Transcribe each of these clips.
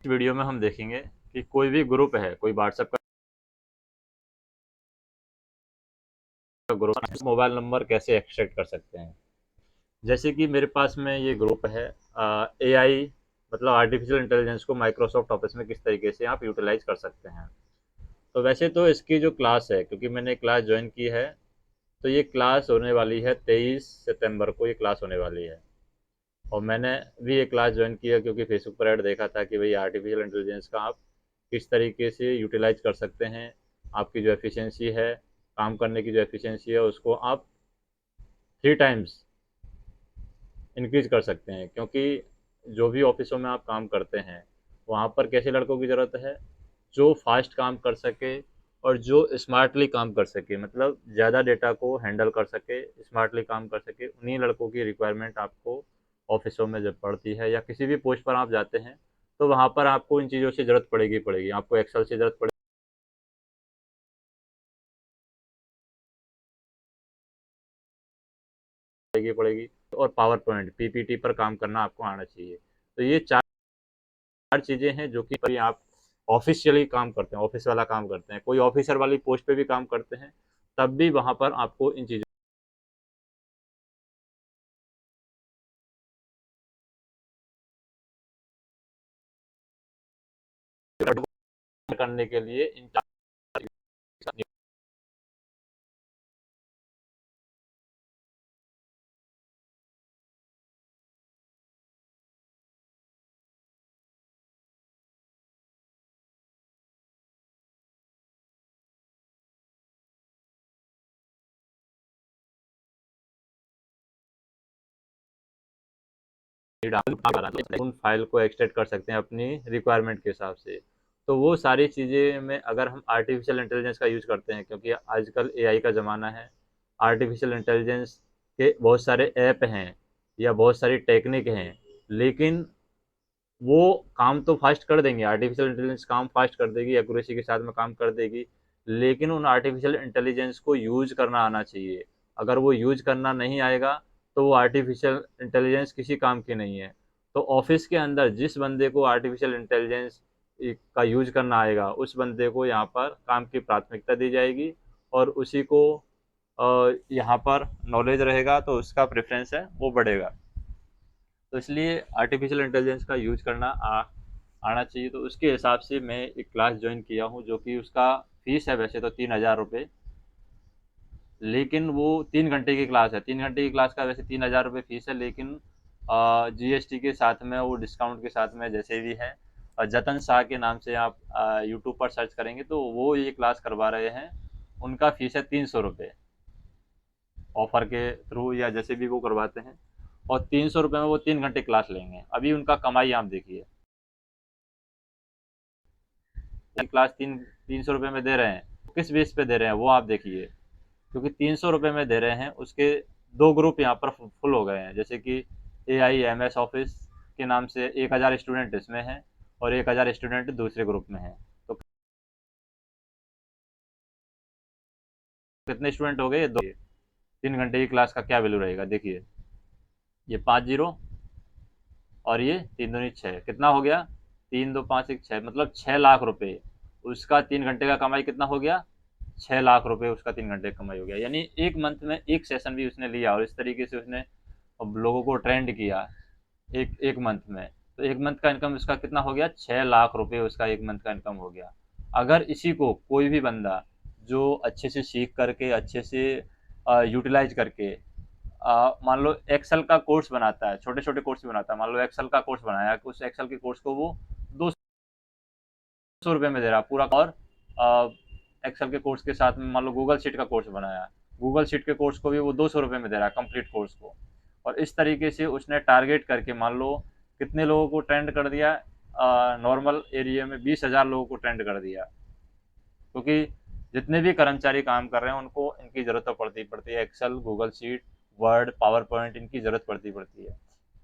इस वीडियो में हम देखेंगे कि कोई भी ग्रुप है, कोई व्हाट्सएप का ग्रुप, मोबाइल नंबर कैसे एक्सट्रैक्ट कर सकते हैं। जैसे कि मेरे पास में ये ग्रुप है, एआई मतलब आर्टिफिशियल इंटेलिजेंस को माइक्रोसॉफ्ट ऑफिस में किस तरीके से आप यूटिलाइज कर सकते हैं। तो वैसे तो इसकी जो क्लास है, क्योंकि मैंने क्लास ज्वाइन की है, तो ये क्लास होने वाली है 23 सितंबर को, ये क्लास होने वाली है। और मैंने भी ये क्लास ज्वाइन किया क्योंकि फेसबुक पर ऐड देखा था कि भाई आर्टिफिशियल इंटेलिजेंस का आप किस तरीके से यूटिलाइज कर सकते हैं। आपकी जो एफिशिएंसी है, काम करने की जो एफिशिएंसी है, उसको आप 3 टाइम्स इंक्रीज कर सकते हैं। क्योंकि जो भी ऑफिसों में आप काम करते हैं, वहाँ पर कैसे लड़कों की ज़रूरत है, जो फास्ट काम कर सके और जो स्मार्टली काम कर सके, मतलब ज़्यादा डेटा को हैंडल कर सके, स्मार्टली काम कर सके, उन्हीं लड़कों की रिक्वायरमेंट आपको ऑफिसों में जब पड़ती है या किसी भी पोस्ट पर आप जाते हैं, तो वहाँ पर आपको इन चीज़ों से ज़रूरत पड़ेगी। आपको एक्सेल से ज़रूरत पड़ेगी और पावर पॉइंट पीपीटी पर काम करना आपको आना चाहिए। तो ये चार चीज़ें हैं जो कि आप ऑफिशियली काम करते हैं, ऑफिस वाला काम करते हैं, कोई ऑफिसर वाली पोस्ट पे भी काम करते हैं, तब भी वहाँ पर आपको इन चीज़ों करने के लिए इन उन फाइल को एक्सट्रैक्ट कर सकते हैं अपनी रिक्वायरमेंट के हिसाब से। तो वो सारी चीज़ें में अगर हम आर्टिफिशियल इंटेलिजेंस का यूज़ करते हैं, क्योंकि आजकल एआई का ज़माना है, आर्टिफिशियल इंटेलिजेंस के बहुत सारे ऐप हैं या बहुत सारी टेक्निक हैं, लेकिन वो काम तो फास्ट कर देंगे, आर्टिफिशियल इंटेलिजेंस काम फास्ट कर देगी, एक्यूरेसी के साथ में काम कर देगी, लेकिन उन आर्टिफिशियल इंटेलिजेंस को यूज करना आना चाहिए। अगर वो यूज करना नहीं आएगा, तो वो आर्टिफिशियल इंटेलिजेंस किसी काम की नहीं है। तो ऑफिस के अंदर जिस बंदे को आर्टिफिशियल इंटेलिजेंस का यूज करना आएगा, उस बंदे को यहाँ पर काम की प्राथमिकता दी जाएगी, और उसी को यहाँ पर नॉलेज रहेगा, तो उसका प्रेफरेंस है वो बढ़ेगा। तो इसलिए आर्टिफिशियल इंटेलिजेंस का यूज करना आना चाहिए। तो उसके हिसाब से मैं एक क्लास ज्वाइन किया हूँ, जो कि उसका फीस है वैसे तो 3000 रुपये, लेकिन वो 3 घंटे की क्लास है। 3 घंटे की क्लास का वैसे 3000 रुपये फीस है, लेकिन जीएसटी के साथ में, वो डिस्काउंट के साथ में जैसे भी है। और जतन शाह के नाम से आप यूट्यूब पर सर्च करेंगे तो वो ये क्लास करवा रहे हैं। उनका फीस है 300 रुपये, ऑफर के थ्रू या जैसे भी वो करवाते हैं। और 300 रुपये में वो 3 घंटे क्लास लेंगे। अभी उनका कमाई आप देखिए, क्लास 300 रुपये में दे रहे हैं, किस बेस पे दे रहे हैं वो आप देखिए। क्योंकि 300 रुपये में दे रहे हैं, उसके 2 ग्रुप यहाँ पर फुल हो गए हैं। जैसे कि AIMS ऑफिस के नाम से 1000 स्टूडेंट इसमें हैं, और 1000 स्टूडेंट दूसरे ग्रुप में हैं। तो कितने स्टूडेंट हो गए, ये 2। 3 घंटे की क्लास का क्या वैल्यू रहेगा देखिए, ये 5 जीरो और ये 3 दूनी 6, कितना हो गया, 3 2 5 1 6, मतलब 6 लाख रुपए। उसका 3 घंटे का कमाई कितना हो गया, 6 लाख रुपए उसका 3 घंटे का कमाई हो गया। यानी एक मंथ में एक सेशन भी उसने लिया, और इस तरीके से उसने अब लोगों को ट्रेंड किया एक एक मंथ में। तो एक मंथ का इनकम उसका कितना हो गया, 6 लाख रुपए उसका एक मंथ का इनकम हो गया। अगर इसी को कोई भी बंदा जो अच्छे से सीख करके, अच्छे से यूटिलाइज करके, मान लो एक्सेल का कोर्स बनाता है, छोटे छोटे कोर्स भी बनाता है, मान लो एक्सेल का कोर्स बनाया, उस एक्सेल के कोर्स को वो 200 रुपये में दे रहा पूरा। और एक्सेल के कोर्स के साथ में मान लो गूगल शीट का कोर्स बनाया, गूगल शीट के कोर्स को भी वो 200 रुपये में दे रहा है, कंप्लीट कोर्स को। और इस तरीके से उसने टारगेट करके मान लो कितने लोगों को ट्रेंड कर दिया, नॉर्मल एरिया में 20,000 लोगों को ट्रेंड कर दिया। क्योंकि जितने भी कर्मचारी काम कर रहे हैं, उनको इनकी ज़रूरत तो पड़ती है, Excel, Google sheet, Word, PowerPoint, इनकी ज़रूरत पड़ती है।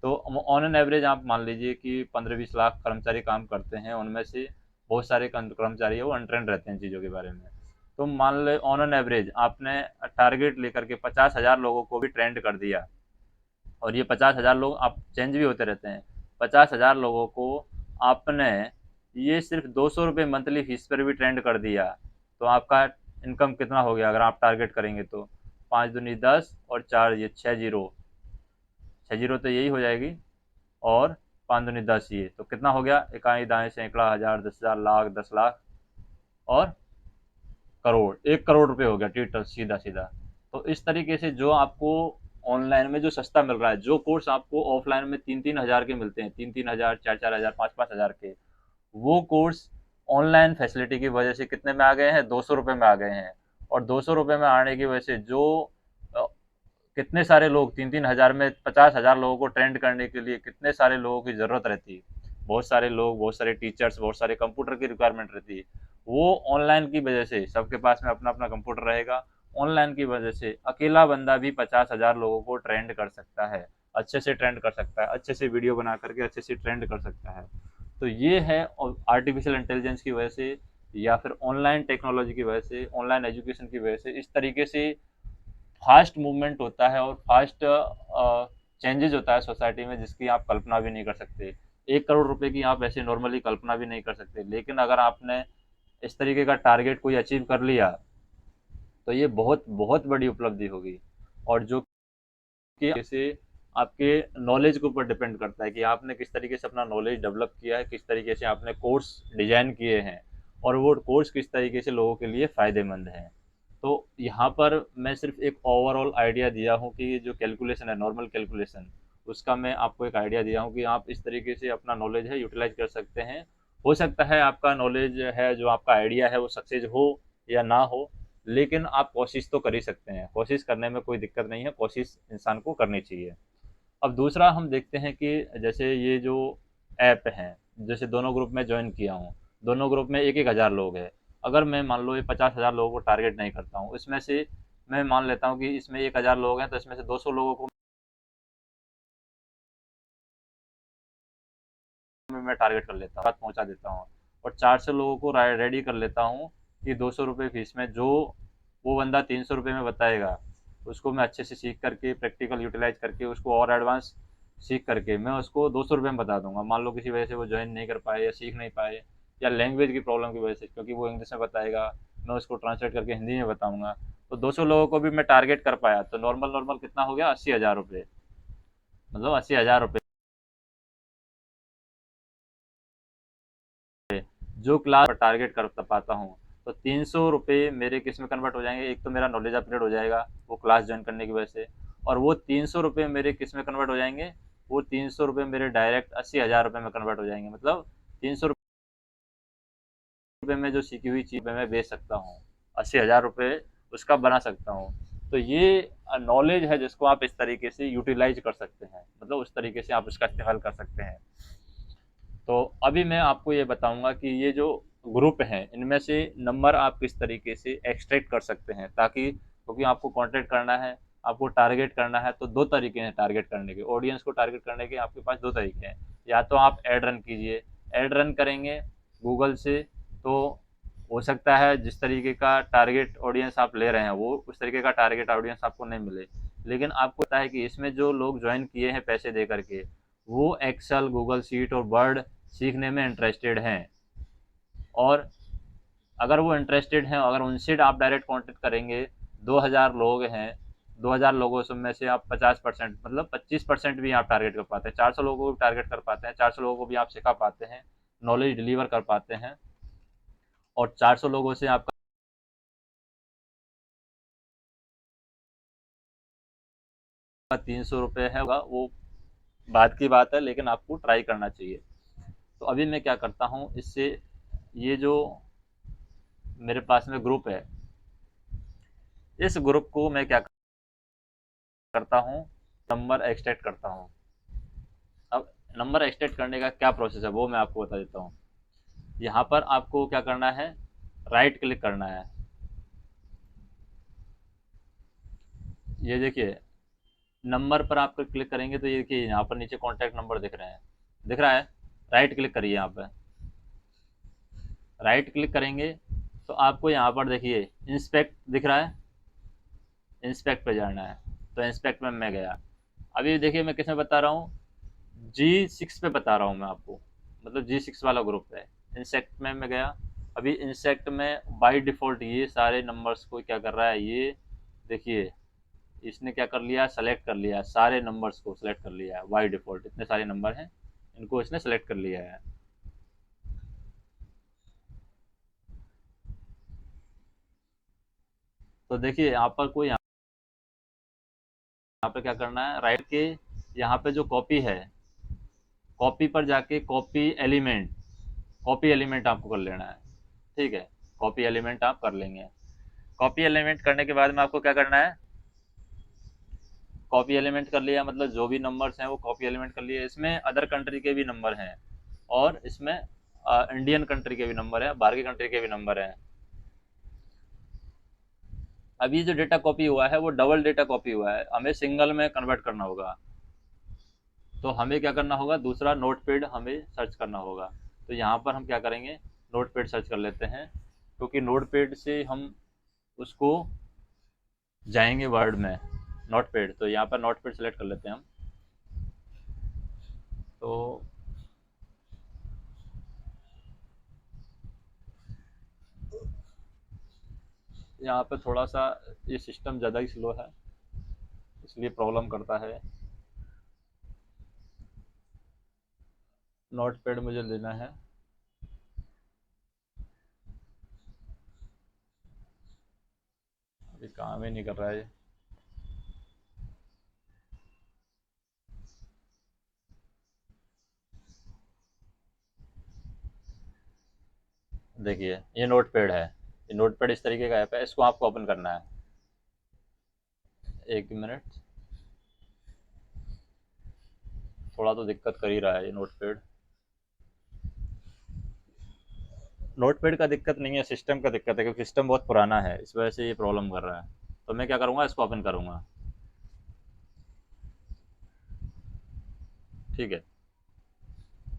तो ऑन एन एवरेज आप मान लीजिए कि 15-20 लाख कर्मचारी काम करते हैं, उनमें से बहुत सारे कर्मचारी है वो अनट्रेंड रहते हैं चीज़ों के बारे में। तो मान ले ऑन एन एवरेज आपने टारगेट लेकर के 50,000 लोगों को भी ट्रेंड कर दिया, और ये 50,000 लोग आप चेंज भी होते रहते हैं। 50,000 लोगों को आपने ये सिर्फ 200 रुपये मंथली फीस पर भी ट्रेंड कर दिया तो आपका इनकम कितना हो गया अगर आप टारगेट करेंगे तो 5 दूनी 10 और 4 ये 6 जीरो, 6 जीरो तो यही हो जाएगी, और 5 दूनी 10 ये तो कितना हो गया, इकाई दाएं सैकड़ा हज़ार 10,000 लाख 10 लाख और करोड़, 1 करोड़ रुपए हो गया टीटल सीधा सीधा। तो इस तरीके से जो आपको ऑनलाइन में जो सस्ता मिल रहा है, जो कोर्स आपको ऑफलाइन में 3-3 हज़ार के मिलते हैं, 3-3 हज़ार 4-4 हज़ार 5-5 हज़ार के, वो कोर्स ऑनलाइन फैसिलिटी की वजह से कितने में आ गए हैं, 200 रुपये में आ गए हैं। और 200 रुपये में आने की वजह से जो अ, कितने सारे लोग 3-3 हज़ार में 50 हज़ार लोगों को ट्रेंड करने के लिए कितने सारे लोगों की ज़रूरत रहती है, बहुत सारे लोग, बहुत सारे टीचर्स, बहुत सारे कंप्यूटर की रिक्वायरमेंट रहती है। वो ऑनलाइन की वजह से सबके पास में अपना अपना कंप्यूटर रहेगा, ऑनलाइन की वजह से अकेला बंदा भी 50 हज़ार लोगों को ट्रेंड कर सकता है, अच्छे से ट्रेंड कर सकता है, अच्छे से वीडियो बना करके अच्छे से ट्रेंड कर सकता है। तो ये है आर्टिफिशियल इंटेलिजेंस की वजह से या फिर ऑनलाइन टेक्नोलॉजी की वजह से, ऑनलाइन एजुकेशन की वजह से इस तरीके से फास्ट मूवमेंट होता है और फास्ट चेंजेज होता है सोसाइटी में जिसकी आप कल्पना भी नहीं कर सकते। 1 करोड़ रुपए की आप ऐसे नॉर्मली कल्पना भी नहीं कर सकते, लेकिन अगर आपने इस तरीके का टारगेट कोई अचीव कर लिया तो ये बहुत बहुत बड़ी उपलब्धि होगी। और जो कि जैसे आपके नॉलेज के ऊपर डिपेंड करता है कि आपने किस तरीके से अपना नॉलेज डेवलप किया है, किस तरीके से आपने कोर्स डिजाइन किए हैं और वो कोर्स किस तरीके से लोगों के लिए फ़ायदेमंद है। तो यहाँ पर मैं सिर्फ एक ओवरऑल आइडिया दिया हूँ कि जो कैलकुलेशन है, नॉर्मल कैलकुलेशन, उसका मैं आपको एक आइडिया दिया हूँ कि आप इस तरीके से अपना नॉलेज है यूटिलाइज कर सकते हैं। हो सकता है आपका नॉलेज है, जो आपका आइडिया है, वो सक्सेस हो या ना हो, लेकिन आप कोशिश तो कर ही सकते हैं, कोशिश करने में कोई दिक्कत नहीं है, कोशिश इंसान को करनी चाहिए। अब दूसरा हम देखते हैं कि जैसे ये जो ऐप हैं, जैसे दोनों ग्रुप में ज्वाइन किया हूँ, दोनों ग्रुप में एक एक हज़ार लोग हैं। अगर मैं मान लो ये 50 हज़ार लोगों को टारगेट नहीं करता हूँ, इसमें से मैं मान लेता हूँ कि इसमें 1 हज़ार लोग हैं तो इसमें से 200 लोगों को मैं टारगेट कर लेता हूँ, बात पहुँचा देता हूँ, और 400 लोगों को रेडी कर लेता हूँ कि 200 रुपये फीस में जो वो बंदा 300 रुपये में बताएगा, उसको मैं अच्छे से सीख करके प्रैक्टिकल यूटिलाइज करके उसको और एडवांस सीख करके मैं उसको 200 रुपये में बता दूंगा। मान लो किसी वजह से वो ज्वाइन नहीं कर पाए या सीख नहीं पाए या लैंग्वेज की प्रॉब्लम की वजह से, क्योंकि वो इंग्लिश में बताएगा, मैं उसको ट्रांसलेट करके हिंदी में बताऊंगा, तो 200 लोगों को भी मैं टारगेट कर पाया तो नॉर्मल नॉर्मल कितना हो गया, 80 हज़ार रुपये, मतलब 80 हज़ार रुपये जो क्लास पर टारगेट कर पाता हूँ। तो 300 रुपये मेरे किस में कन्वर्ट हो जाएंगे, एक तो मेरा नॉलेज अपग्रेड हो जाएगा वो क्लास ज्वाइन करने की वजह से, और वो 300 रुपये मेरे किस में कन्वर्ट हो जाएंगे, वो 300 रुपये मेरे डायरेक्ट 80 हज़ार रुपये में कन्वर्ट हो जाएंगे। मतलब 300 रुपये में जो सीखी हुई चीज़ मैं बेच सकता हूँ, 80 हज़ार रुपये उसका बना सकता हूँ। तो ये नॉलेज है जिसको आप इस तरीके से यूटिलाइज कर सकते हैं, मतलब उस तरीके से आप उसका इस्तेमाल कर सकते हैं। तो अभी मैं आपको ये बताऊंगा कि ये जो ग्रुप हैं इनमें से नंबर आप किस तरीके से एक्सट्रैक्ट कर सकते हैं, ताकि क्योंकि आपको कांटेक्ट करना है, आपको टारगेट करना है, तो दो तरीके हैं टारगेट करने के, ऑडियंस को टारगेट करने के आपके पास दो तरीके हैं। या तो आप ऐड रन कीजिए, ऐड रन करेंगे गूगल से, तो हो सकता है जिस तरीके का टारगेट ऑडियंस आप ले रहे हैं वो उस तरीके का टारगेट ऑडियंस आपको नहीं मिले, लेकिन आपको पता है कि इसमें जो लोग ज्वाइन किए हैं पैसे दे करके, वो एक्सेल, गूगल शीट और वर्ड सीखने में इंटरेस्टेड हैं, और अगर वो इंटरेस्टेड हैं, अगर उनसे आप डायरेक्ट कांटेक्ट करेंगे, 2000 लोग हैं, 2000 लोगों से में से आप 50% मतलब 25% भी आप टारगेट कर पाते हैं, 400 लोगों को भी टारगेट कर पाते हैं, 400 लोगों को भी आप सिखा पाते हैं, नॉलेज डिलीवर कर पाते हैं, और 400 लोगों से आपका 300 रुपये है होगा, वो बात की बात है, लेकिन आपको ट्राई करना चाहिए। तो अभी मैं क्या करता हूँ इससे, ये जो मेरे पास में ग्रुप है, इस ग्रुप को मैं क्या करता हूँ, नंबर एक्सट्रैक्ट करता हूँ। अब नंबर एक्सट्रैक्ट करने का क्या प्रोसेस है वो मैं आपको बता देता हूँ। यहाँ पर आपको क्या करना है, राइट क्लिक करना है, ये देखिए नंबर पर आप क्लिक करेंगे तो ये देखिए यहाँ पर नीचे कॉन्टैक्ट नंबर दिख रहे हैं, दिख रहा है, राइट क्लिक करिए यहाँ पर, राइट क्लिक करेंगे तो आपको यहाँ पर देखिए इंस्पेक्ट दिख रहा है, इंस्पेक्ट पे जाना है, तो इंस्पेक्ट में मैं गया। अभी देखिए मैं किस में बता रहा हूँ, G6 पे बता रहा हूँ मैं आपको, मतलब G6 वाला ग्रुप है, इंसेक्ट में मैं गया। अभी इंसेक्ट में बाय डिफ़ॉल्ट ये सारे नंबर्स को क्या कर रहा है, ये देखिए इसने क्या कर लिया, सेलेक्ट कर लिया, सारे नंबर्स को सेलेक्ट कर लिया है बाय डिफ़ॉल्ट। इतने सारे नंबर हैं, इनको इसने सेलेक्ट कर लिया है। तो देखिए यहाँ पर कोई, यहाँ पे क्या करना है, राइट के यहाँ पे जो कॉपी है, कॉपी पर जाके कॉपी एलिमेंट आपको कर लेना है। ठीक है, कॉपी एलिमेंट आप कर लेंगे। कॉपी एलिमेंट करने के बाद में आपको क्या करना है, कॉपी एलिमेंट कर लिया मतलब जो भी नंबर्स हैं वो कॉपी एलिमेंट कर लिए। इसमें अदर कंट्री के भी नंबर हैं और इसमें इंडियन कंट्री के भी नंबर हैं, बाहर की कंट्री के भी नंबर हैं। अभी जो डेटा कॉपी हुआ है वो डबल डेटा कॉपी हुआ है, हमें सिंगल में कन्वर्ट करना होगा। तो हमें क्या करना होगा, दूसरा नोटपैड हमें सर्च करना होगा। तो यहाँ पर हम क्या करेंगे, नोटपैड सर्च कर लेते हैं, क्योंकि नोटपैड से हम उसको जाएंगे वर्ड में, नोटपैड। तो यहाँ पर नोटपैड सेलेक्ट कर लेते हैं हम। तो यहाँ पे थोड़ा सा ये सिस्टम ज़्यादा ही स्लो है, इसलिए प्रॉब्लम करता है। नोटपैड मुझे लेना है। अभी काम ही नहीं कर रहा है ये। देखिए ये नोटपैड है, ये नोटपैड इस तरीके का ऐप है, इसको आपको ओपन करना है। एक मिनट, थोड़ा तो दिक्कत कर ही रहा है ये नोटपैड। नोटपैड का दिक्कत नहीं है, सिस्टम का दिक्कत है, क्योंकि सिस्टम बहुत पुराना है, इस वजह से ये प्रॉब्लम कर रहा है। तो मैं क्या करूँगा, इसको ओपन करूँगा। ठीक है,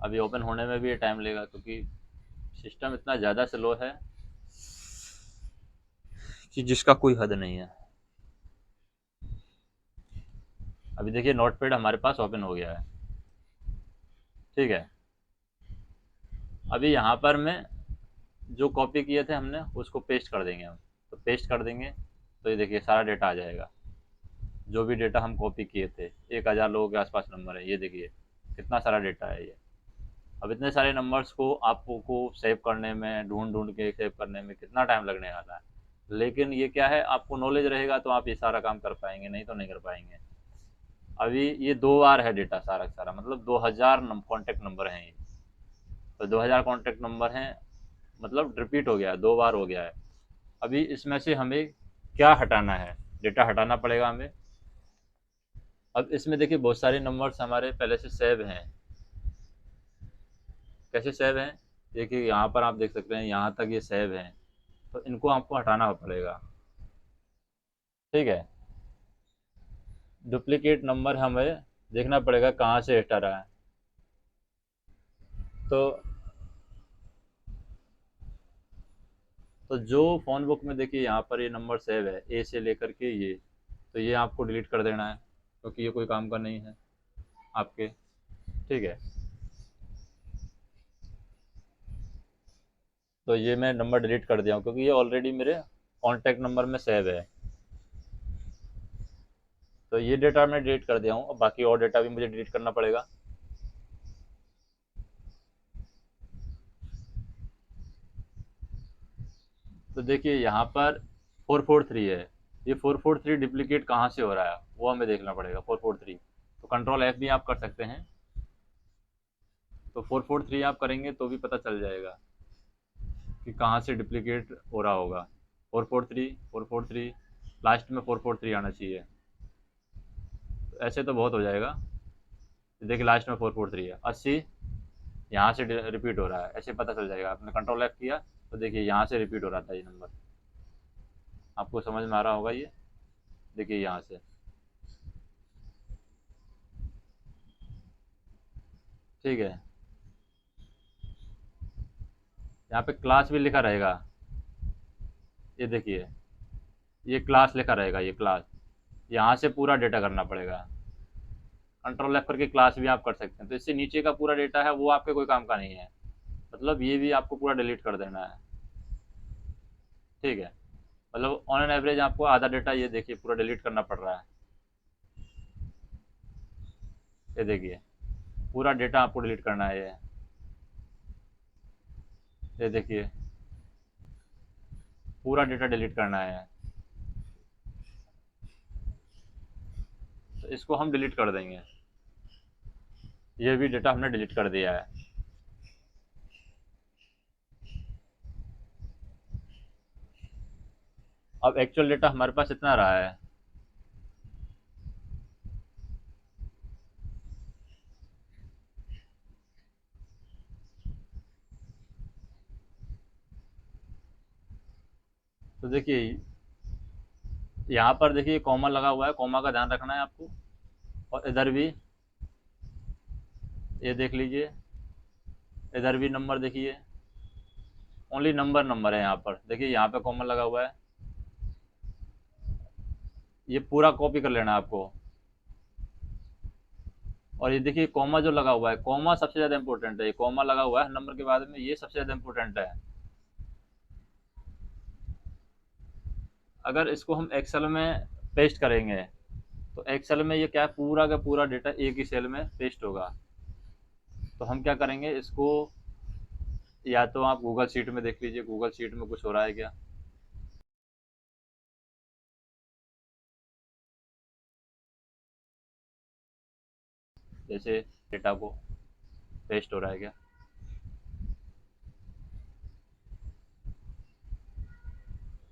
अभी ओपन होने में भी ये टाइम लेगा, क्योंकि सिस्टम इतना ज़्यादा स्लो है कि जिसका कोई हद नहीं है। अभी देखिए नोटपैड हमारे पास ओपन हो गया है। ठीक है, अभी यहाँ पर मैं जो कॉपी किए थे हमने उसको पेस्ट कर देंगे हम। तो पेस्ट कर देंगे तो ये देखिए सारा डेटा आ जाएगा, जो भी डेटा हम कॉपी किए थे। 1000 लोगों के आसपास नंबर है, ये देखिए कितना सारा डेटा है ये। अब इतने सारे नंबर्स को आपको सेव करने में, ढूंढ ढूंढ के सेव करने में कितना टाइम लगने वाला है। लेकिन ये क्या है, आपको नॉलेज रहेगा तो आप ये सारा काम कर पाएंगे, नहीं तो नहीं कर पाएंगे। अभी ये 2 बार है डेटा सारा का सारा, मतलब 2000 कॉन्टैक्ट नंबर हैं ये। तो 2000 कॉन्टैक्ट नंबर हैं, मतलब रिपीट हो गया है, 2 बार हो गया है। अभी इसमें से हमें क्या हटाना है, डेटा हटाना पड़ेगा हमें। अब इसमें देखिए बहुत सारे नंबर्स हमारे पहले से सेव हैं। कैसे सेव हैं, देखिए यहाँ पर आप देख सकते हैं, यहाँ तक ये सेव हैं। तो इनको आपको हटाना पड़ेगा। ठीक है, डुप्लीकेट नंबर हमें देखना पड़ेगा कहाँ से हटा रहा है। तो जो फ़ोन बुक में देखिए यहाँ पर ये नंबर सेव है, ए से लेकर के ये। तो ये आपको डिलीट कर देना है, क्योंकि ये कोई काम का नहीं है आपके। ठीक है, तो ये मैं नंबर डिलीट कर दिया हूँ, क्योंकि ये ऑलरेडी मेरे कॉन्टैक्ट नंबर में सेव है। तो ये डेटा मैं डिलीट कर दिया हूँ, और बाकी और डेटा भी मुझे डिलीट करना पड़ेगा। तो देखिए यहाँ पर 443 है, ये 443 डुप्लीकेट कहाँ से हो रहा है वो हमें देखना पड़ेगा। 443, तो कंट्रोल F भी आप कर सकते हैं। तो 443 आप करेंगे तो भी पता चल जाएगा कि कहाँ से डुप्लीकेट हो रहा होगा। 443 लास्ट में 443 आना चाहिए। तो ऐसे तो बहुत हो जाएगा। देखिए लास्ट में 443 है, 80 यहाँ से रिपीट हो रहा है, ऐसे पता चल जाएगा। आपने कंट्रोल F किया तो देखिए यहाँ से रिपीट हो रहा था ये नंबर। आपको समझ में आ रहा होगा ये, देखिए यहाँ से। ठीक है, यहाँ पे क्लास भी लिखा रहेगा, ये देखिए ये क्लास लिखा रहेगा, ये क्लास। यहाँ से पूरा डेटा करना पड़ेगा। कंट्रोल F करके क्लास भी आप कर सकते हैं। तो इससे नीचे का पूरा डेटा है वो आपके कोई काम का नहीं है। मतलब ये भी आपको पूरा डिलीट कर देना है। ठीक है, मतलब ऑन एन एवरेज आपको आधा डेटा ये देखिए पूरा डिलीट करना पड़ रहा है। ये देखिए पूरा डेटा आपको डिलीट करना है ये देखिए पूरा डेटा डिलीट करना है। तो इसको हम डिलीट कर देंगे। ये भी डेटा हमने डिलीट कर दिया है। अब एक्चुअल डेटा हमारे पास इतना रहा है। तो देखिए यहाँ पर देखिए कॉमा लगा हुआ है, कॉमा का ध्यान रखना है आपको। और इधर भी ये देख लीजिए, इधर भी नंबर देखिए, ओनली नंबर नंबर है यहाँ पर। देखिए यहाँ पे कॉमा लगा हुआ है, ये पूरा कॉपी कर लेना है आपको। और ये देखिए कॉमा जो लगा हुआ है, कॉमा सबसे ज़्यादा इंपॉर्टेंट है। ये कॉमा लगा हुआ है नंबर के बाद में, ये सबसे ज़्यादा इंपॉर्टेंट है। अगर इसको हम एक्सेल में पेस्ट करेंगे तो एक्सेल में ये क्या है, पूरा का पूरा डेटा एक ही सेल में पेस्ट होगा। तो हम क्या करेंगे इसको, या तो आप गूगल शीट में देख लीजिए, गूगल शीट में कुछ हो रहा है क्या। जैसे डेटा को पेस्ट हो रहा है क्या।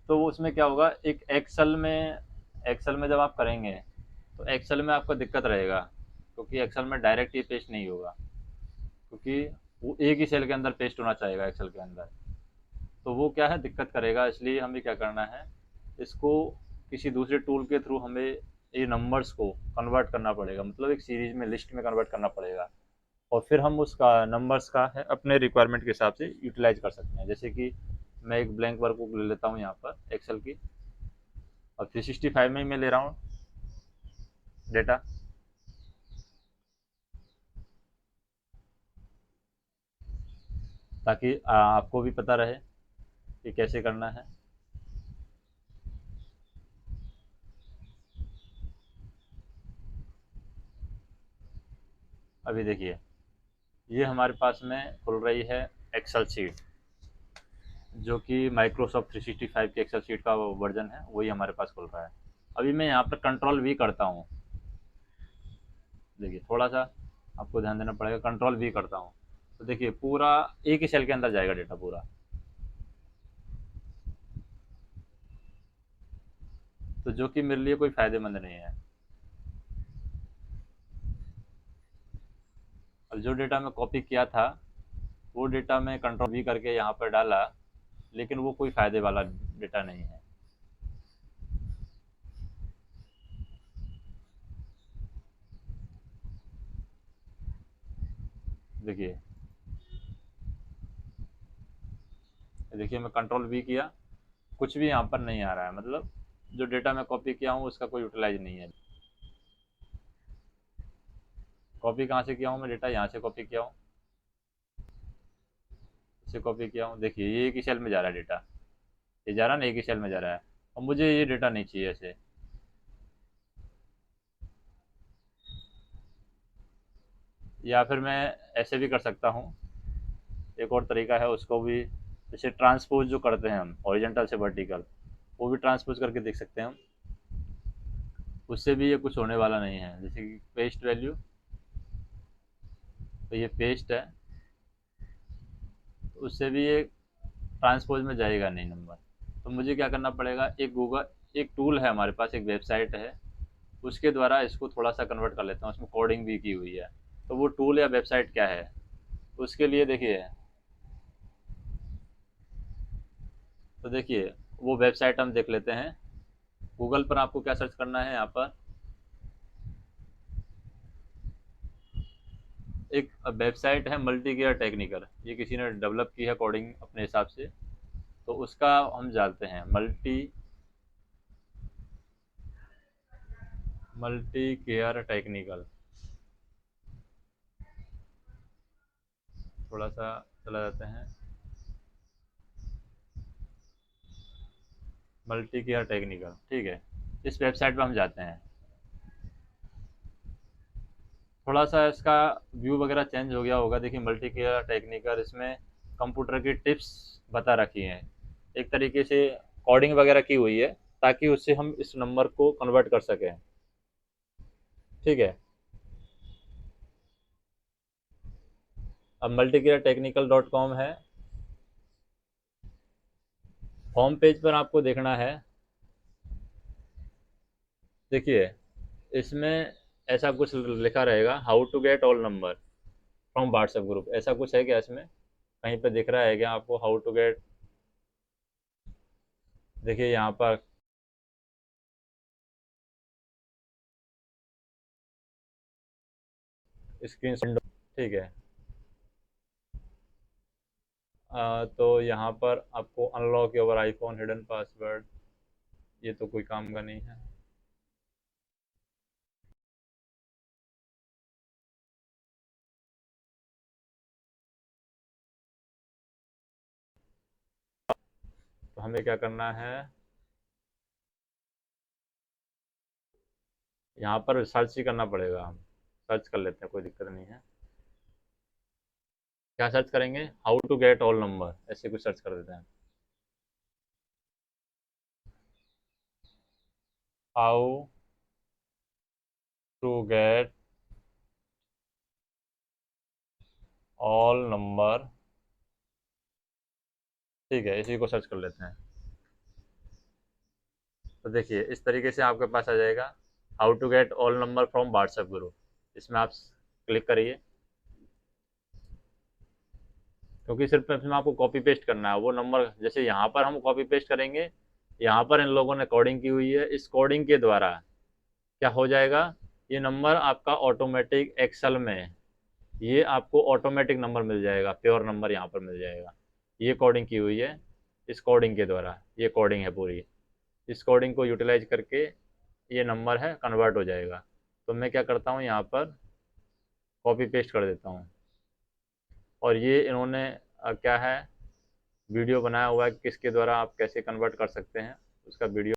तो वो उसमें क्या होगा, एक एक्सेल में जब आप करेंगे तो एक्सेल में आपको दिक्कत रहेगा, क्योंकि एक्सेल में डायरेक्ट ये पेस्ट नहीं होगा, क्योंकि वो एक ही सेल के अंदर पेस्ट होना चाहेगा एक्सेल के अंदर। तो वो क्या है, दिक्कत करेगा। इसलिए हमें क्या करना है, इसको किसी दूसरे टूल के थ्रू हमें ये नंबर्स को कन्वर्ट करना पड़ेगा, मतलब एक सीरीज में, लिस्ट में कन्वर्ट करना पड़ेगा। और फिर हम उसका नंबर्स का है अपने रिक्वायरमेंट के हिसाब से यूटिलाइज कर सकते हैं। जैसे कि मैं एक ब्लैंक वर्कबुक ले लेता हूँ यहाँ पर एक्सेल की, और 365 में ही मैं ले रहा हूँ डेटा। ताकि आपको भी पता रहे कि कैसे करना है। अभी देखिए ये हमारे पास में खुल रही है एक्सेल शीट, जो कि माइक्रोसॉफ्ट 365 की एक्सेल शीट का वर्जन है, वही हमारे पास खुल रहा है। अभी मैं यहाँ पर कंट्रोल वी करता हूँ। देखिए थोड़ा सा आपको ध्यान देना पड़ेगा, कंट्रोल वी करता हूँ तो देखिए पूरा एक ही सेल के अंदर जाएगा डेटा पूरा। तो जो कि मेरे लिए कोई फ़ायदेमंद नहीं है। अब जो डेटा मैं कॉपी किया था वो डेटा मैं कंट्रोल वी करके यहाँ पर डाला, लेकिन वो कोई फ़ायदे वाला डेटा नहीं है। देखिए, देखिए मैं कंट्रोल वी किया, कुछ भी यहाँ पर नहीं आ रहा है, मतलब जो डेटा मैं कॉपी किया हूँ उसका कोई यूटिलाइज नहीं है। कॉपी कहाँ से किया हूँ मैं डेटा, यहाँ से कॉपी किया हूँ, इसे कॉपी किया हूँ। देखिए ये एक ही सेल में जा रहा है डेटा, ये जा रहा है ना, एक ही सेल में जा रहा है। और मुझे ये डेटा नहीं चाहिए ऐसे। या फिर मैं ऐसे भी कर सकता हूँ, एक और तरीका है उसको भी, जैसे ट्रांसपोज जो करते हैं हम हॉरिजेंटल से वर्टिकल, वो भी ट्रांसपोज करके देख सकते हैं हम। उससे भी ये कुछ होने वाला नहीं है। जैसे कि पेस्ट वैल्यू, तो ये पेस्ट है, तो उससे भी ये ट्रांसपोज में जाएगा नहीं नंबर। तो मुझे क्या करना पड़ेगा, एक गूगल एक टूल है हमारे पास, एक वेबसाइट है, उसके द्वारा इसको थोड़ा सा कन्वर्ट कर लेता हूँ। उसमें कोडिंग भी की हुई है। तो वो टूल या वेबसाइट क्या है, उसके लिए देखिए, तो देखिए वो वेबसाइट हम देख लेते हैं। गूगल पर आपको क्या सर्च करना है, यहाँ पर एक वेबसाइट है मल्टी केयर टेक्निकल, ये किसी ने डेवलप की है कोडिंग अपने हिसाब से। तो उसका हम जानते हैं, मल्टी केयर टेक्निकल। थोड़ा सा चला जाते हैं, मल्टी केयर टेक्निकल, ठीक है। इस वेबसाइट पे हम जाते हैं। थोड़ा सा इसका व्यू वगैरह चेंज हो गया होगा। देखिए मल्टी केयर टेक्निकल, इसमें कंप्यूटर की टिप्स बता रखी हैं, एक तरीके से कोडिंग वगैरह की हुई है, ताकि उससे हम इस नंबर को कन्वर्ट कर सकें, ठीक है। अब multi care technical dot com है, होम पेज पर आपको देखना है। देखिए इसमें ऐसा कुछ लिखा रहेगा, how to get all number from WhatsApp group, ऐसा कुछ है क्या इसमें? कहीं पे दिख रहा है क्या आपको हाउ टू गेट? देखिए यहाँ पर स्क्रीन, ठीक है। तो यहाँ पर आपको unlock your iPhone hidden password, ये तो कोई काम का नहीं है। तो हमें क्या करना है, यहाँ पर सर्च ही करना पड़ेगा। हम सर्च कर लेते हैं, कोई दिक्कत नहीं है। क्या सर्च करेंगे? How to get all number, ऐसे कुछ सर्च कर देते हैं। How to get all number, ठीक है, इसी को सर्च कर लेते हैं। तो देखिए इस तरीके से आपके पास आ जाएगा, how to get all number from WhatsApp group. इसमें आप क्लिक करिए, क्योंकि सिर्फ इसमें आपको कॉपी पेस्ट करना है वो नंबर। जैसे यहाँ पर हम कॉपी पेस्ट करेंगे, यहाँ पर इन लोगों ने कोडिंग की हुई है, इस कोडिंग के द्वारा क्या हो जाएगा, ये नंबर आपका ऑटोमेटिक एक्सेल में, ये आपको ऑटोमेटिक नंबर मिल जाएगा, प्योर नंबर यहाँ पर मिल जाएगा। ये कोडिंग की हुई है, इस कोडिंग के द्वारा, ये कोडिंग है पूरी। इस कोडिंग को यूटिलाइज करके ये नंबर है कन्वर्ट हो जाएगा। तो मैं क्या करता हूँ, यहाँ पर कॉपी पेस्ट कर देता हूँ। और ये इन्होंने क्या है, वीडियो बनाया हुआ है, किसके द्वारा आप कैसे कन्वर्ट कर सकते हैं, उसका वीडियो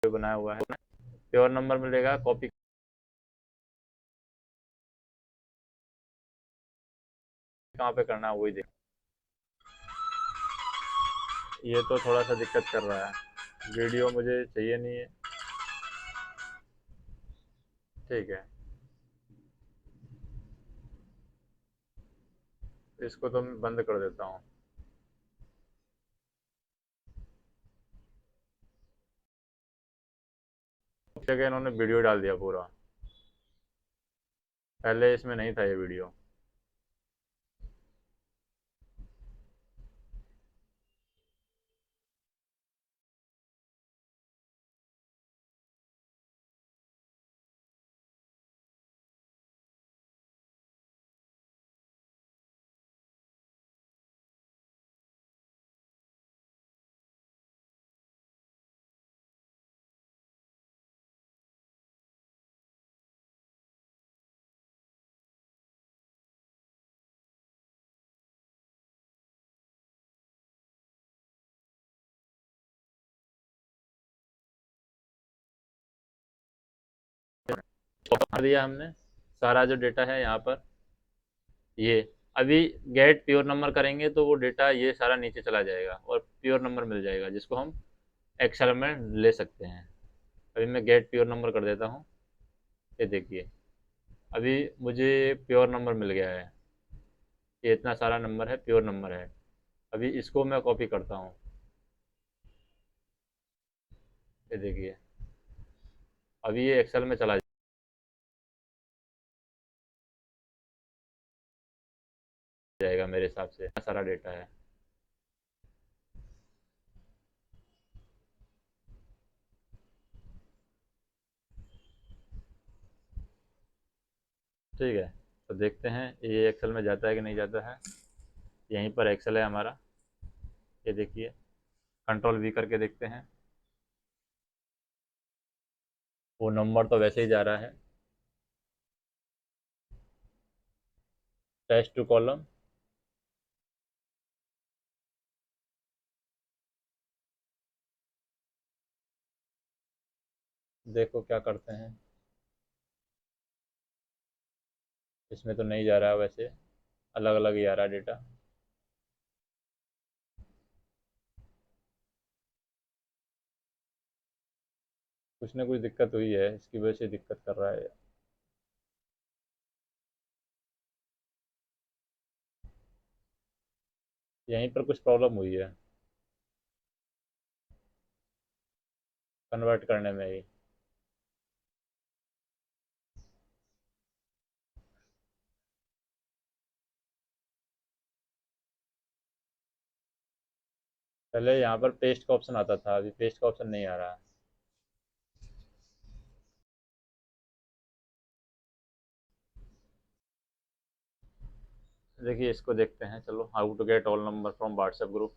बनाया हुआ है। प्योर नंबर मिलेगा, कॉपी कहाँ पे करना है वही देख। ये तो थोड़ा सा दिक्कत कर रहा है, वीडियो मुझे चाहिए नहीं है, ठीक है। इसको तो मैं बंद कर देता हूँ। जगह इन्होंने वीडियो डाल दिया पूरा, पहले इसमें नहीं था ये वीडियो। कर दिया हमने सारा जो डेटा है यहाँ पर। ये अभी गेट प्योर नंबर करेंगे तो वो डेटा ये सारा नीचे चला जाएगा और प्योर नंबर मिल जाएगा, जिसको हम एक्सेल में ले सकते हैं। अभी मैं गेट प्योर नंबर कर देता हूँ। ये देखिए अभी मुझे प्योर नंबर मिल गया है, ये इतना सारा नंबर है, प्योर नंबर है। अभी इसको मैं कॉपी करता हूँ। ये देखिए अभी ये एक्सेल में चला जाएगा मेरे हिसाब से, इतना सारा डेटा है, ठीक है। तो देखते हैं ये एक्सेल में जाता है कि नहीं जाता है। यहीं पर एक्सेल है हमारा, ये देखिए, कंट्रोल वी करके देखते हैं। वो नंबर तो वैसे ही जा रहा है। Test to column. देखो क्या करते हैं। इसमें तो नहीं जा रहा है वैसे, अलग अलग ही आ रहा है डेटा। कुछ ना कुछ दिक्कत हुई है, इसकी वजह से दिक्कत कर रहा है। यहीं पर कुछ प्रॉब्लम हुई है कन्वर्ट करने में ही। पहले यहाँ पर पेस्ट का ऑप्शन आता था, अभी पेस्ट का ऑप्शन नहीं आ रहा है। देखिए इसको देखते हैं, चलो, how to get all number from WhatsApp group.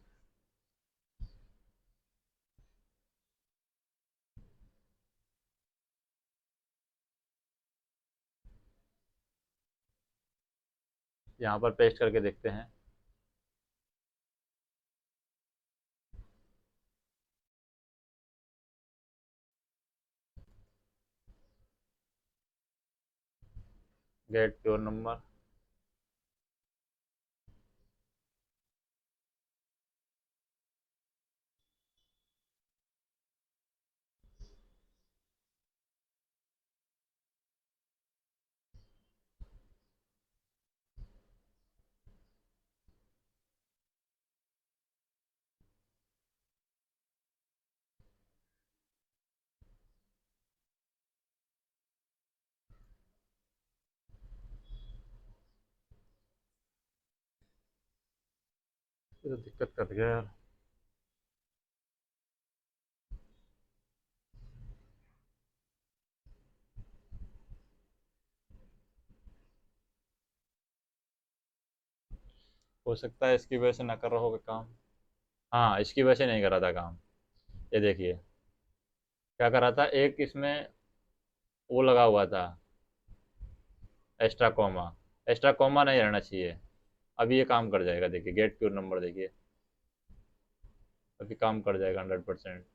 यहाँ पर पेस्ट करके देखते हैं। Get pure number. ये तो दिक्कत कर गया यार। हो सकता है इसकी वजह से ना कर रहा होगा काम। हाँ, इसकी वजह से नहीं कर रहा था काम। ये देखिए क्या कर रहा था, एक इसमें वो लगा हुआ था, एक्स्ट्रा कॉमा। एक्स्ट्रा कॉमा नहीं रहना चाहिए। अभी ये काम कर जाएगा, देखिए गेट प्योर नंबर, देखिए अभी काम कर जाएगा 100%।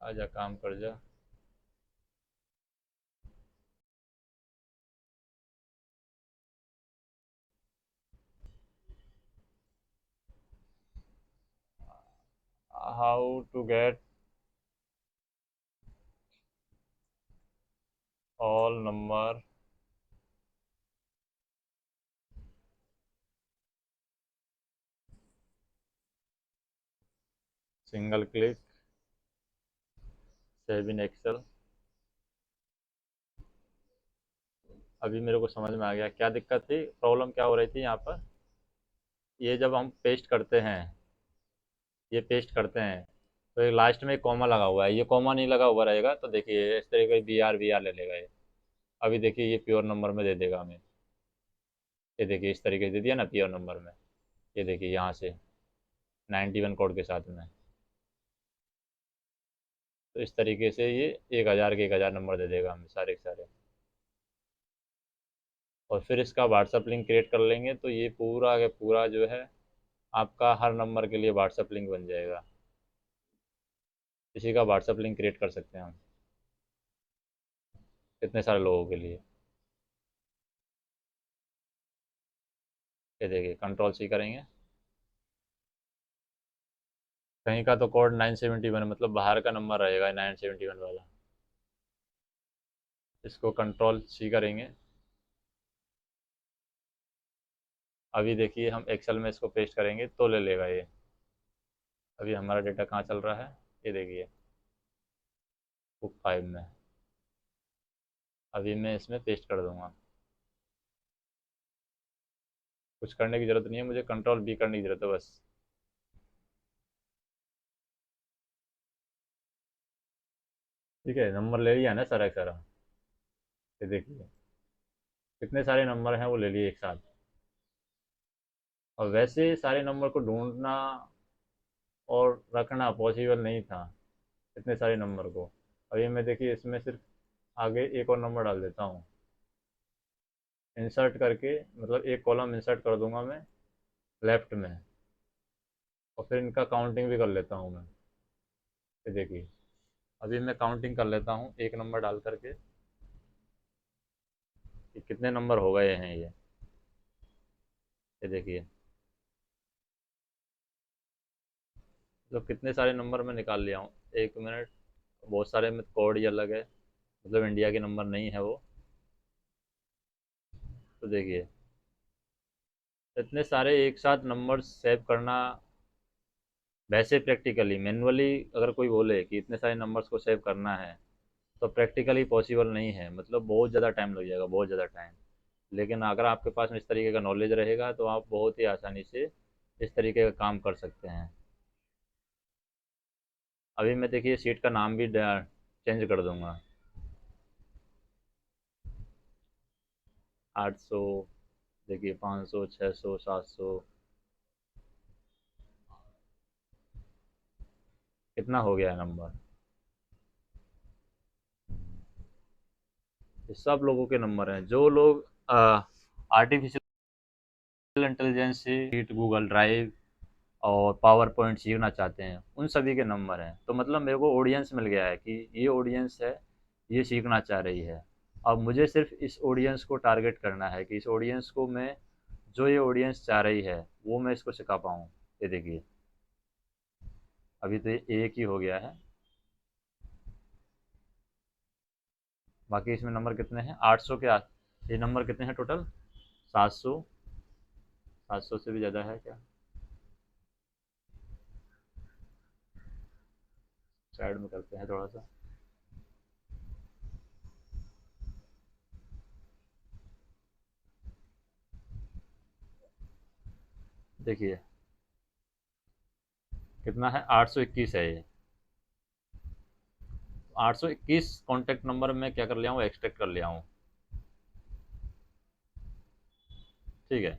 आजा काम कर जा। How to get all number single click save in Excel. अभी मेरे को समझ में आ गया क्या दिक्कत थी, प्रॉब्लम क्या हो रही थी यहाँ पर। ये जब हम पेस्ट करते हैं, ये पेस्ट करते हैं, तो एक लास्ट में एक कॉमा लगा हुआ है, ये कॉमा नहीं लगा हुआ रहेगा तो देखिए इस तरीके बी आर ले लेगा ये। अभी देखिए ये प्योर नंबर में दे देगा हमें। ये देखिए इस तरीके से दे दिया ना प्योर नंबर में। ये देखिए यहाँ से 91 कोड के साथ में। तो इस तरीके से ये 1000 के 1000 नंबर दे देगा हमें सारे के सारे। और फिर इसका व्हाट्सअप लिंक क्रिएट कर लेंगे तो ये पूरा का पूरा जो है आपका हर नंबर के लिए व्हाट्सअप लिंक बन जाएगा। इसी का व्हाट्सअप लिंक क्रिएट कर सकते हैं हम कितने सारे लोगों के लिए। ये देखिए कंट्रोल सी करेंगे, कहीं का तो कोड 971 है, मतलब बाहर का नंबर रहेगा 971 वाला। इसको कंट्रोल सी करेंगे। अभी देखिए हम एक्सेल में इसको पेस्ट करेंगे तो ले लेगा ये। अभी हमारा डेटा कहाँ चल रहा है, ये देखिए बुक 5 में। अभी मैं इसमें पेस्ट कर दूंगा। कुछ करने की ज़रूरत नहीं है, मुझे कंट्रोल बी करने की ज़रूरत है बस। ठीक है, नंबर ले लिया ना सारा का सारा। ये देखिए कितने सारे नंबर हैं वो ले लिए एक साथ। और वैसे सारे नंबर को ढूंढना और रखना पॉसिबल नहीं था, इतने सारे नंबर को। अभी मैं देखिए इसमें सिर्फ आगे एक और नंबर डाल देता हूँ, इंसर्ट करके, मतलब एक कॉलम इंसर्ट कर दूंगा मैं लेफ्ट में, और फिर इनका काउंटिंग भी कर लेता हूँ मैं। ये देखिए अभी मैं काउंटिंग कर लेता हूँ एक नंबर डाल करके कि कितने नंबर हो गए हैं ये देखिए, तो कितने सारे नंबर मैं निकाल लिया हूँ। एक मिनट, बहुत सारे में कोड ही अलग है, मतलब इंडिया के नंबर नहीं है वो। तो देखिए इतने सारे एक साथ नंबर सेव करना, वैसे प्रैक्टिकली मैनुअली अगर कोई बोले कि इतने सारे नंबर्स को सेव करना है तो प्रैक्टिकली पॉसिबल नहीं है, मतलब बहुत ज़्यादा टाइम लग जाएगा, बहुत ज़्यादा टाइम। लेकिन अगर आपके पास में इस तरीके का नॉलेज रहेगा तो आप बहुत ही आसानी से इस तरीके का काम कर सकते हैं। अभी मैं देखिए सीट का नाम भी चेंज कर दूंगा, 800, देखिए 500, 600, 700, कितना हो गया नंबर। ये सब लोगों के नंबर हैं जो लोग आर्टिफिशियल इंटेलिजेंस से शीट, गूगल ड्राइव और पावर पॉइंट सीखना चाहते हैं, उन सभी के नंबर हैं। तो मतलब मेरे को ऑडियंस मिल गया है कि ये ऑडियंस है, ये सीखना चाह रही है। अब मुझे सिर्फ इस ऑडियंस को टारगेट करना है कि इस ऑडियंस को मैं, जो ये ऑडियंस चाह रही है वो मैं इसको सिखा पाऊँ। ये देखिए अभी तो ये एक ही हो गया है, बाकी इसमें नंबर कितने हैं, 800 के आस, ये नंबर कितने हैं टोटल, 700, 700 से भी ज़्यादा है क्या। साइड में करते हैं थोड़ा सा। देखिए कितना है, 821 है ये। 821 कॉन्टैक्ट नंबर में क्या कर लिया हूँ, एक्सट्रैक्ट कर लिया हूँ। ठीक है,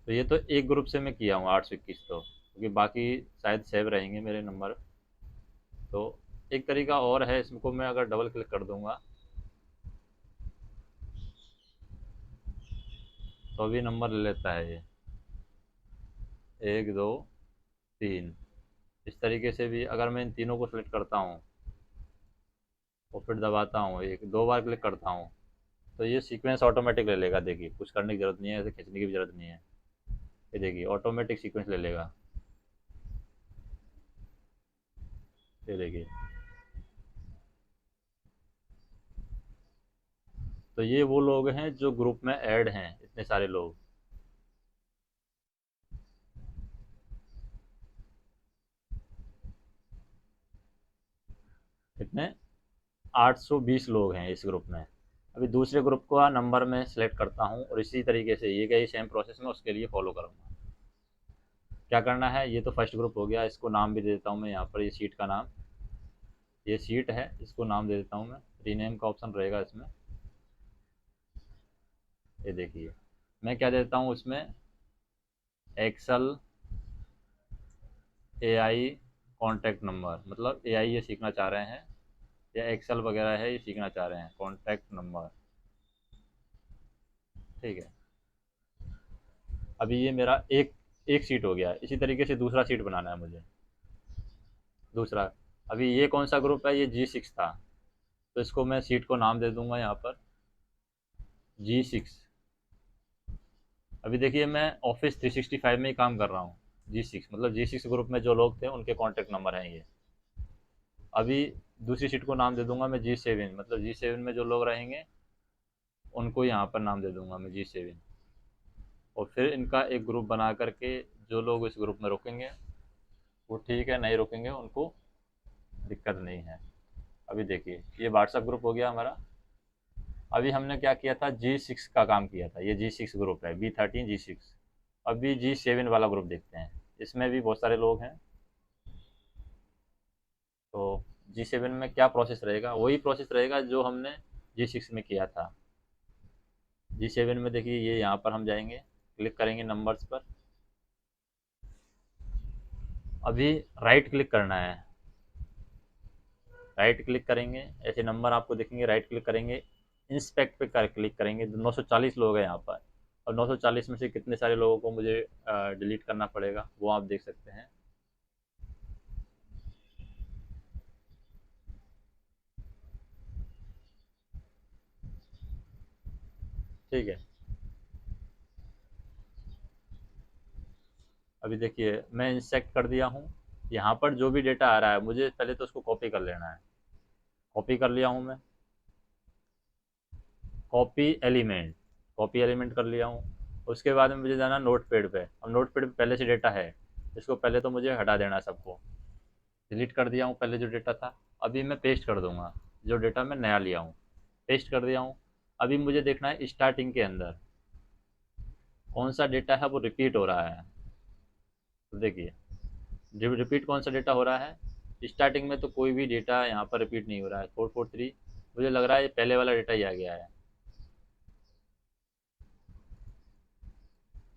तो ये तो एक ग्रुप से मैं किया हूँ 821, तो क्योंकि बाकी शायद सेव रहेंगे मेरे नंबर। तो एक तरीका और है, इसको मैं अगर डबल क्लिक कर दूंगा तो अभी नंबर ले लेता है ये, 1, 2, 3। इस तरीके से भी अगर मैं इन तीनों को सिलेक्ट करता हूँ और फिर दबाता हूँ, एक दो बार क्लिक करता हूँ, तो ये सीक्वेंस ऑटोमेटिक ले लेगा। देखिए कुछ करने की ज़रूरत नहीं है, ऐसे खींचने की भी ज़रूरत नहीं है। ये देखिए ऑटोमेटिक सीक्वेंस ले लेगा। ये देखिए, तो ये वो लोग हैं जो ग्रुप में ऐड हैं, इतने सारे लोग। कितने, 820 लोग हैं इस ग्रुप में। अभी दूसरे ग्रुप का नंबर मैं सिलेक्ट करता हूँ और इसी तरीके से ये गई सेम प्रोसेस में उसके लिए फॉलो करूँगा। क्या करना है, ये तो फर्स्ट ग्रुप हो गया, इसको नाम भी दे देता हूँ मैं यहाँ पर, ये सीट का नाम, ये सीट है, इसको नाम दे देता हूँ मैं, रीनेम का ऑप्शन रहेगा इसमें। ये देखिए मैं क्या देता हूँ उसमें, एक्सल एआई कॉन्टैक्ट नंबर, मतलब एआई ये सीखना चाह रहे हैं या एक्सेल वगैरह है ये सीखना चाह रहे हैं, कॉन्टैक्ट नंबर। ठीक है, अभी ये मेरा एक एक सीट हो गया, इसी तरीके से दूसरा सीट बनाना है मुझे, दूसरा। अभी ये कौन सा ग्रुप है, ये G6 था, तो इसको मैं सीट को नाम दे दूंगा यहाँ पर, G6। अभी देखिए मैं ऑफिस 365 में ही काम कर रहा हूँ, G6 मतलब G6 ग्रुप में जो लोग थे उनके कॉन्टैक्ट नंबर हैं ये। अभी दूसरी सीट को नाम दे दूंगा मैं G7, मतलब G7 में जो लोग रहेंगे उनको यहाँ पर नाम दे दूंगा मैं G7। और फिर इनका एक ग्रुप बना करके जो लोग इस ग्रुप में रुकेंगे वो ठीक है, नहीं रुकेंगे उनको दिक्कत नहीं है। अभी देखिए ये व्हाट्सएप ग्रुप हो गया हमारा। अभी हमने क्या किया था, G6 का काम किया था, ये G6 ग्रुप है, B13 G6। अभी G7 वाला ग्रुप देखते हैं, इसमें भी बहुत सारे लोग हैं। तो G7 में क्या प्रोसेस रहेगा, वही प्रोसेस रहेगा जो हमने G6 में किया था। G7 में देखिए ये यहाँ पर हम जाएंगे, क्लिक करेंगे नंबर्स पर, अभी राइट क्लिक करना है, राइट क्लिक करेंगे, ऐसे नंबर आपको दिखेंगे, राइट क्लिक करेंगे, इंस्पेक्ट पे कर क्लिक करेंगे। 940 लोग हैं यहाँ पर, और 940 में से कितने सारे लोगों को मुझे डिलीट करना पड़ेगा वो आप देख सकते हैं। ठीक है, अभी देखिए मैं इंस्पेक्ट कर दिया हूँ। यहाँ पर जो भी डेटा आ रहा है मुझे पहले तो उसको कॉपी कर लेना है। कॉपी कर लिया हूँ मैं, कॉपी एलिमेंट, कॉपी एलिमेंट कर लिया हूँ। उसके बाद में मुझे जाना नोट पैड पे। अब नोट पैड पे पहले से डेटा है, इसको पहले तो मुझे हटा देना है सबको। डिलीट कर दिया हूँ पहले जो डेटा था। अभी मैं पेस्ट कर दूंगा जो डेटा मैं नया लिया हूँ, पेस्ट कर दिया हूँ। अभी मुझे देखना है स्टार्टिंग के अंदर कौन सा डेटा है वो रिपीट हो रहा है। तो देखिए रिपीट कौन सा डेटा हो रहा है, स्टार्टिंग में तो कोई भी डेटा यहाँ पर रिपीट नहीं हो रहा है। 443 मुझे लग रहा है ये पहले वाला डेटा ही आ गया है।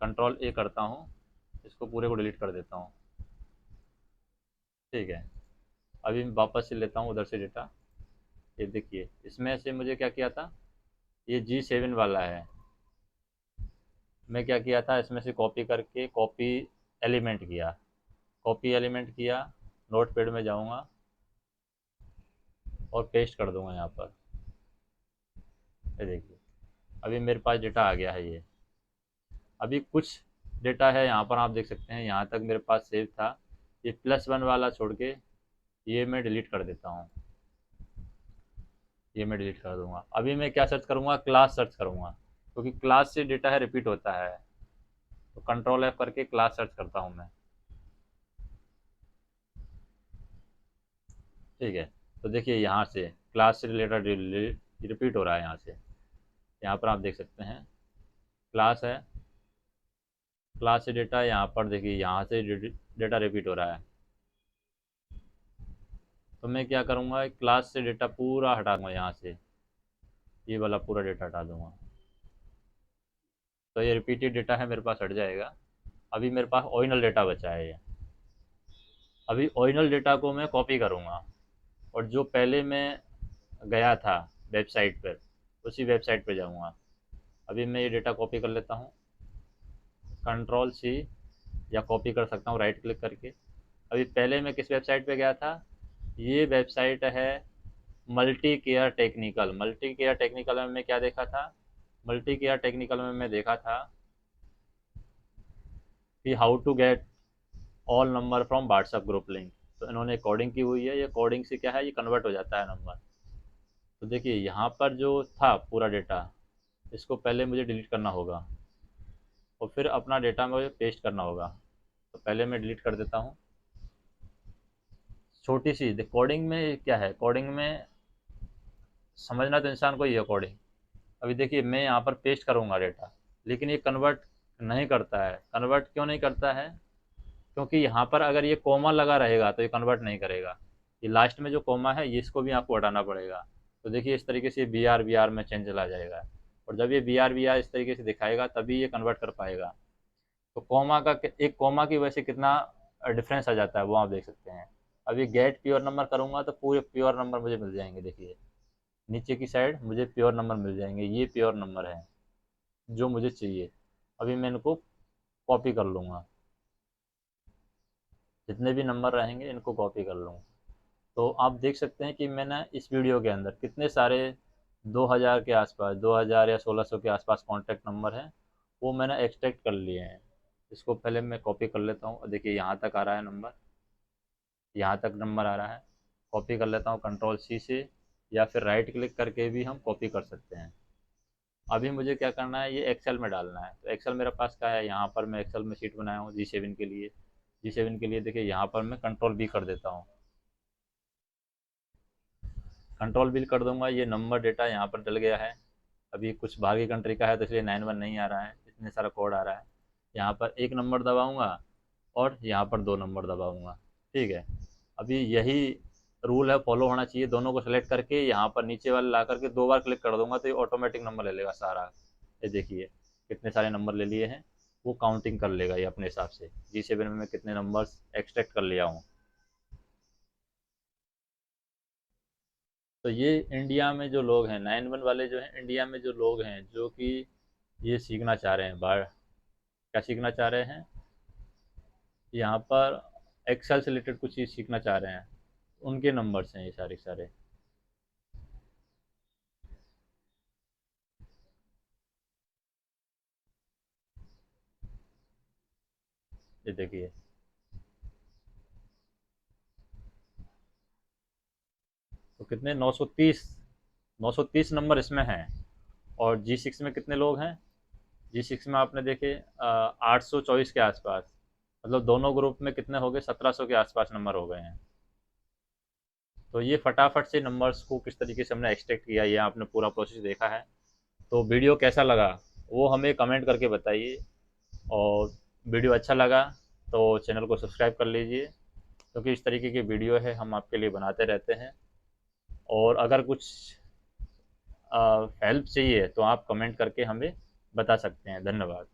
कंट्रोल ए करता हूँ, इसको पूरे को डिलीट कर देता हूँ। ठीक है, अभी मैं वापस से लेता हूँ उधर से डेटा। ये देखिए इसमें से मुझे क्या किया था, ये G7 वाला है। मैं क्या किया था, इसमें से कॉपी करके कॉपी एलिमेंट किया, कॉपी एलिमेंट किया, नोट पैड में जाऊँगा और पेस्ट कर दूंगा यहाँ पर। ये देखिए अभी मेरे पास डेटा आ गया है। ये अभी कुछ डेटा है यहाँ पर आप देख सकते हैं, यहाँ तक मेरे पास सेव था। ये +1 वाला छोड़ के ये मैं डिलीट कर देता हूँ, ये मैं डिलीट कर दूंगा। अभी मैं क्या सर्च करूँगा, क्लास सर्च करूँगा, क्योंकि क्लास से डेटा है रिपीट होता है। तो कंट्रोल F करके क्लास सर्च करता हूँ मैं। ठीक है, तो देखिए यहाँ से क्लास से रिलेटेड रिपीट हो रहा है। यहाँ से यहाँ पर आप देख सकते हैं क्लास है, क्लास से डेटा यहाँ पर देखिए यहाँ से डेटा रिपीट हो रहा है। तो मैं क्या करूँगा, क्लास से डेटा पूरा हटा दूँगा, यहाँ से ये वाला पूरा डेटा हटा दूँगा। तो ये रिपीटेड डेटा है मेरे पास हट जाएगा। अभी मेरे पास ओरिजिनल डेटा बचा है ये। अभी ओरिजिनल डेटा को मैं कॉपी करूँगा, और जो पहले मैं गया था वेबसाइट पर, उसी वेबसाइट पर जाऊँगा। अभी मैं ये डेटा कॉपी कर लेता हूँ, कंट्रोल C, या कॉपी कर सकता हूँ राइट क्लिक करके। अभी पहले मैं किस वेबसाइट पे गया था, ये वेबसाइट है multi care technical. Multi care technical में मैं क्या देखा था, मल्टी केयर टेक्निकल में मैं देखा था कि how to get all number from WhatsApp group link. तो इन्होंने कोडिंग की हुई है, ये कोडिंग से क्या है, ये कन्वर्ट हो जाता है नंबर। तो देखिए यहाँ पर जो था पूरा डेटा, इसको पहले मुझे डिलीट करना होगा और फिर अपना डेटा मुझे पेस्ट करना होगा। तो पहले मैं डिलीट कर देता हूँ। छोटी सी कोडिंग में क्या है, कोडिंग में समझना तो इंसान को ही है कोडिंग। अभी देखिए मैं यहाँ पर पेस्ट करूँगा डेटा, लेकिन ये कन्वर्ट नहीं करता है। कन्वर्ट क्यों नहीं करता है, क्योंकि यहाँ पर अगर ये कोमा लगा रहेगा तो ये कन्वर्ट नहीं करेगा। ये लास्ट में जो कोमा है ये इसको भी आपको हटाना पड़ेगा। तो देखिए इस तरीके से BR में चेंज चला जाएगा, और जब ये BR इस तरीके से दिखाएगा तभी ये कन्वर्ट कर पाएगा। तो कोमा का एक कोमा की वजह से कितना डिफरेंस आ जाता है वो आप देख सकते हैं। अभी गेट प्योर नंबर करूँगा तो पूरे प्योर नंबर मुझे मिल जाएंगे। देखिए नीचे की साइड मुझे प्योर नंबर मिल जाएंगे, ये प्योर नंबर है जो मुझे चाहिए। अभी मैं इनको कॉपी कर लूँगा, जितने भी नंबर रहेंगे इनको कॉपी कर लूँगा। तो आप देख सकते हैं कि मैंने इस वीडियो के अंदर कितने सारे 2000 के आसपास, 2000 या 1600 के आसपास कॉन्टैक्ट नंबर हैं, वो मैंने एक्सट्रैक्ट कर लिए हैं। इसको पहले मैं कॉपी कर लेता हूँ, और देखिए यहाँ तक आ रहा है नंबर, यहाँ तक नंबर आ रहा है। कॉपी कर लेता हूँ कंट्रोल C से, या फिर राइट क्लिक करके भी हम कॉपी कर सकते हैं। अभी मुझे क्या करना है, ये एक्सेल में डालना है। तो एक्सेल मेरे पास क्या है, यहाँ पर मैं एक्सेल में शीट बनाया हूँ G7 के लिए। G7 के लिए देखिए यहाँ पर मैं कंट्रोल B कर देता हूँ, कंट्रोल B कर दूंगा। ये नंबर डेटा यहाँ पर डल गया है। अभी कुछ बाहर की कंट्री का है तो इसलिए 91 नहीं आ रहा है, इतने सारा कोड आ रहा है। यहाँ पर एक नंबर दबाऊँगा और यहाँ पर दो नंबर दबाऊँगा। ठीक है, अभी यही रूल है, फॉलो होना चाहिए। दोनों को सेलेक्ट करके यहाँ पर नीचे वाले ला करके 2 बार क्लिक कर दूंगा तो ये ऑटोमेटिक नंबर ले लेगा सारा। ये देखिए कितने सारे नंबर ले लिए हैं। वो काउंटिंग कर लेगा ये अपने हिसाब से, G7 में मैं कितने नंबर्स एक्सट्रैक्ट कर लिया हूँ। तो ये इंडिया में जो लोग हैं 9-1 वाले जो हैं, इंडिया में जो लोग हैं जो कि ये सीखना चाह रहे हैं, बार क्या सीखना चाह रहे हैं, यहाँ पर एक्सेल से रिलेटेड कुछ चीज़ सीखना चाह रहे हैं, उनके नंबर्स हैं ये सारे सारे। ये देखिए, तो कितने 930, 930 नंबर इसमें हैं। और G6 में कितने लोग हैं, G6 में आपने देखे 824 के आसपास, मतलब दोनों ग्रुप में कितने हो गए, 1700 के आसपास नंबर हो गए हैं। तो ये फटाफट से नंबर्स को किस तरीके से हमने एक्सट्रैक्ट किया, ये आपने पूरा प्रोसेस देखा है। तो वीडियो कैसा लगा वो हमें कमेंट करके बताइए, और वीडियो अच्छा लगा तो चैनल को सब्सक्राइब कर लीजिए, क्योंकि इस तरीके की वीडियो है हम आपके लिए बनाते रहते हैं। और अगर कुछ हेल्प चाहिए तो आप कमेंट करके हमें बता सकते हैं। धन्यवाद।